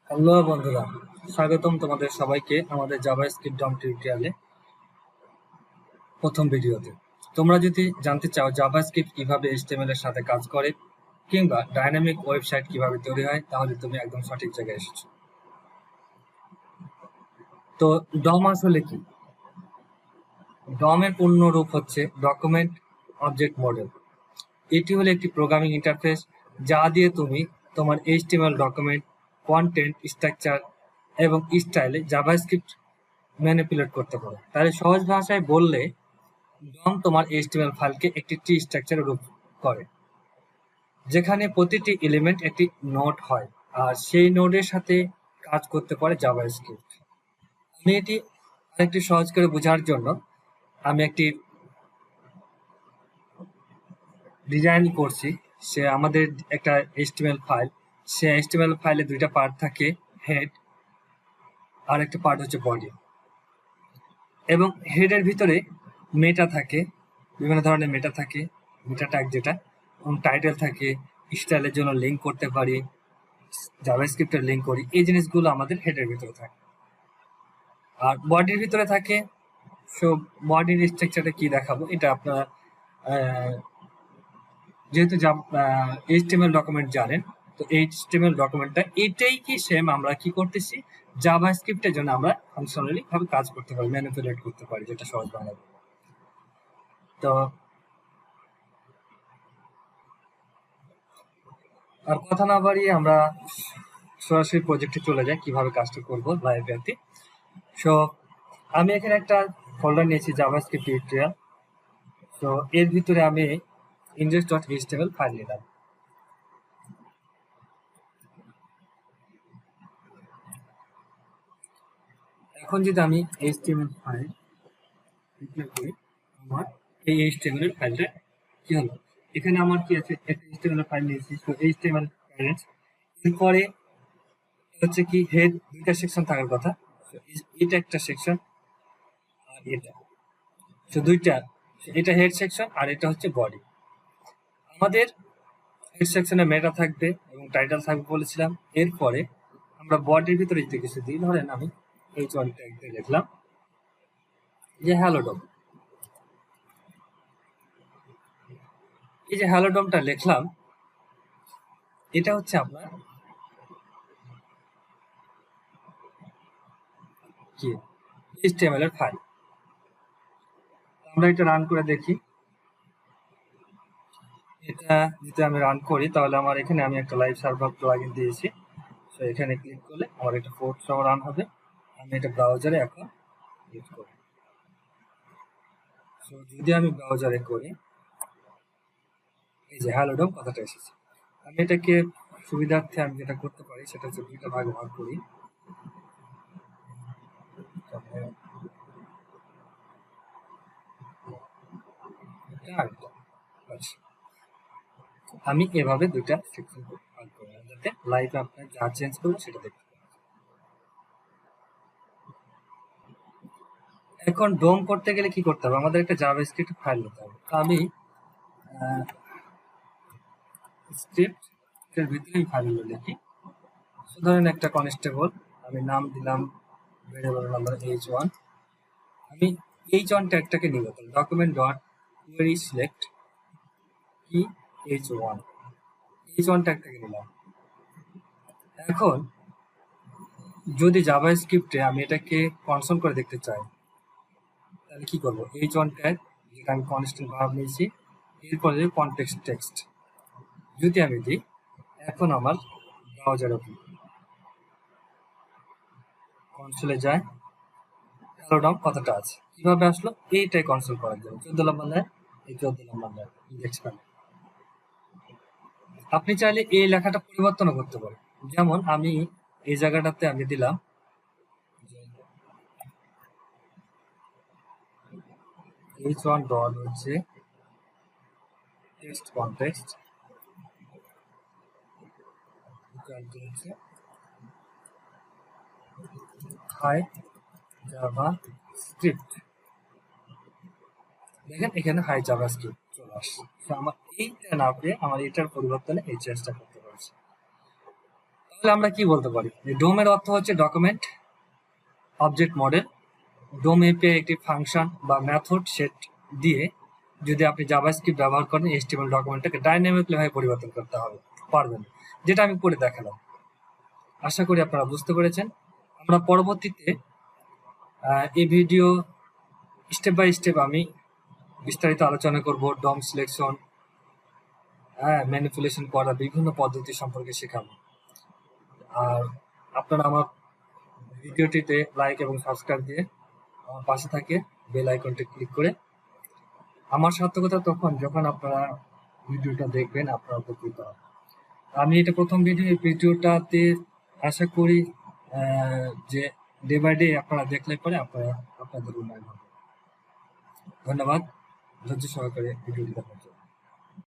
Hello বন্ধুরা, স্বাগতম তোমাদের সবাইকে আমাদের জাভাস্ক্রিপ্ট ডম টিউটোরিয়ালে প্রথম ভিডিওতে। তোমরা যদি জানতে চাও জাভাস্ক্রিপ্ট কিভাবে এইচটিএমএল এর সাথে কাজ করে কিংবা ডাইনামিক ওয়েবসাইট কিভাবে তৈরি হয়, তাহলে তুমি একদম সঠিক জায়গায় এসেছো। তো ডম আসলে কি? ডম এর পূর্ণ রূপ হচ্ছে ডকুমেন্ট অবজেক্ট মডেল। এটি হলো একটি প্রোগ্রামিং ইন্টারফেস যা দিয়ে তুমি তোমার এইচটিএমএল ডকুমেন্ট, কন্টেন্ট, স্ট্রাকচার এবং স্টাইলে জাভাস্ক্রিপ্ট ম্যানিপুলেট করতে পারো। তাহলে সহজ ভাষায় বললে, ডম তোমার এইচটিএমএল ফাইলকে একটি ট্রি স্ট্রাকচারে রূপ করে, যেখানে প্রতিটি এলিমেন্ট একটি নোড হয় আর সেই নোডের সাথে কাজ করতে পারে জাভাস্ক্রিপ্ট। আমি এটি আরেকটু সহজ করে বোঝার জন্য আমি একটি ডিজাইন করছি। সে আমাদের একটা এইচটিএমএল ফাইল, সে এইচটিএমএল ফাইলে দুইটা পার্ট থাকে, হেড আর একটা পার্ট হচ্ছে বডি। এবং হেডের ভিতরে মেটা থাকে, বিভিন্ন ধরনের মেটা থাকে, মেটা ট্যাগ যেটা, এবং টাইটেল থাকে, স্টাইলের জন্য লিঙ্ক করতে পারি, জাভাস্ক্রিপ্টের লিঙ্ক করি, এই জিনিসগুলো আমাদের হেডের ভিতরে থাকে। আর বডির ভিতরে থাকে, সো বডির স্ট্রাকচারটা কি দেখাবো এটা আপনারা যেহেতু এইচটিএমএল ডকুমেন্ট জানেন, তো এইচটিএমএল ডকুমেন্টটা এটাই কি সেম আমরা কি করতেছি জাভাস্ক্রিপ্টের জন্য আমরা ফাংশনালি ভাবে কাজ করতে পারি, ম্যানিপুলেট করতে পারি, যেটা সহজ বানাবো। তো আর কথা না বাড়িয়ে আমরা সরাসরি প্রজেক্টে চলে যাই কিভাবে কাজটা করবো লাইভে। সো আমি এখানে একটা ফোল্ডার নিয়েছি জাভাস্ক্রিপ্ট টিউটোরিয়াল। তো এর ভিতরে আমি index.html ফাইল নিলাম। এখন যদি আমি html ফাইল ডিক্লেয়ার করি, আমার এই html এর ফাইলটা কি হলো, এখানে আমার কি আছে, একটা html ফাইল নিয়েছি। তো html প্যারেন্টস, এরপরে হচ্ছে কি হেড, দুইটা সেকশন থাকার কথা। এটা একটা সেকশন আর এটা, তো দুইটা, এটা হেড সেকশন আর এটা হচ্ছে বডি। আমাদের হেড সেকশনে মেটা থাকবে এবং টাইটেল থাকবে বলেছিলাম। এরপরে আমরা বডির ভিতরে যদি কিছু দিই, ধরেন আমি h1 ট্যাগ দিয়ে লিখলাম যে হ্যালো ডম। এই যে হ্যালো ডমটা লিখলাম, এটা হচ্ছে আপনার কি HTML এর ফাইল। আমরা এটা রান করে দেখি। এটা যদি আমি রান করি, তাহলে আমার এখানে আমি একটা লাইভ সার্ভার প্লাগইন দিয়েছি। তো এখানে ক্লিক করলে আমার এটা পোর্ট সহ রান হবে। আমি এটা ব্রাউজারে এখন ইউজ করি। তো যদি আমি ব্রাউজারে করি, এই যে হ্যালো ডম কথাটা এসেছে। আমি এটাকে সুবিধার্থে আমি যেটা করতে পারি সেটা হচ্ছে দুইটা ভাগে ভাগ করি। আমি এভাবে দুইটা সেকশন ভাগ করি যাতে লাইভে আপনার যা চেঞ্জ করবো সেটা দেখতে পাবেন। এখন ডোম করতে গেলে কি করতে হবে, আমাদের একটা জাভাস্ক্রিপ্ট ফাইল নিতে হবে। তো আমি স্ক্রিপ্টের ভিতরে ফাইলগুলো লিখি। ধরেন একটা কনস্টেবল, আমি নাম দিলাম ভেরিয়েবল নাম্বার h1। আমি h1 ট্যাগটাকে নিব, তাহলে ডকুমেন্ট ডট কোয়েরি সিলেক্ট কি h1 ট্যাগটাকে নিলাম। এখন যদি জাভাস্ক্রিপ্টে আমি এটাকে কনসোল করে দেখতে চাই, তাহলে কি করবো, h1 ট্যাগ যেটা আমি কনস্ট্যান্ট ভাব নিয়েছি, এরপরে কনটেক্সট টেক্সট যদি আমি দিই, এখন আমার ব্রাউজার ওপেন কনসোলে যায়, হ্যালো ডম কথাটা আছে। কিভাবে আসলো, এইটাই কনসোল করার জন্য 14 নম্বর লাইন, এই 14 নম্বর লাইন ইন্ডেক্স প্যানেল। আপনি চাইলে এই লেখাটা পরিবর্তনও করতে পারেন। যেমন আমি এই জায়গাটাতে আমি দিলাম h1 ডট হচ্ছে টেক্সট কনটেক্সট, হচ্ছে হাই জাভা স্ক্রিপ্ট। দেখেন এখানে হাই জাভা স্ক্রিপ্ট চলে আসছে। তো আমার এইটা না পেয়ে আমার এটার পরিবর্তনে এই চেঞ্জটা করতে পারছি। তাহলে আমরা কি বলতে পারি যে ডোমের অর্থ হচ্ছে ডকুমেন্ট অবজেক্ট মডেল। ডোম এপিআই একটি ফাংশন বা মেথড সেট দিয়ে যদি আপনি জাভাস্ক্রিপ্ট ব্যবহার করেন এইচটিএমএল ডকুমেন্টটাকে ডাইনামিকলি ভাবে পরিবর্তন করতে হবে পারবেন, যেটা আমি করে দেখালাম। আশা করি আপনারা বুঝতে পেরেছেন। আমরা পরবর্তীতে এই ভিডিও স্টেপ বাই স্টেপ আমি বিস্তারিত আলোচনা করব। ডম সিলেকশন, ম্যানিপুলেশন করা বিভিন্ন পদ্ধতি সম্পর্কে শেখাবো। আর আপনারা আমার ভিডিওটিতে লাইক এবং সাবস্ক্রাইব দিয়ে আমার পাশে থাকে, বেল আইকনটি ক্লিক করে। আমার সার্থকতা তখন যখন আপনারা ভিডিওটা দেখবেন, আপনারা উপকৃত হবেন। আমি এটা প্রথম ভিডিও, এই ভিডিওটাতে আশা করি যে ডে বাই ডে আপনারা দেখলে পরে আপনাদের উন্নয়ন হবে। ধন্যবাদ ধৈর্য সহকারে ভিডিওটি দেখার জন্য।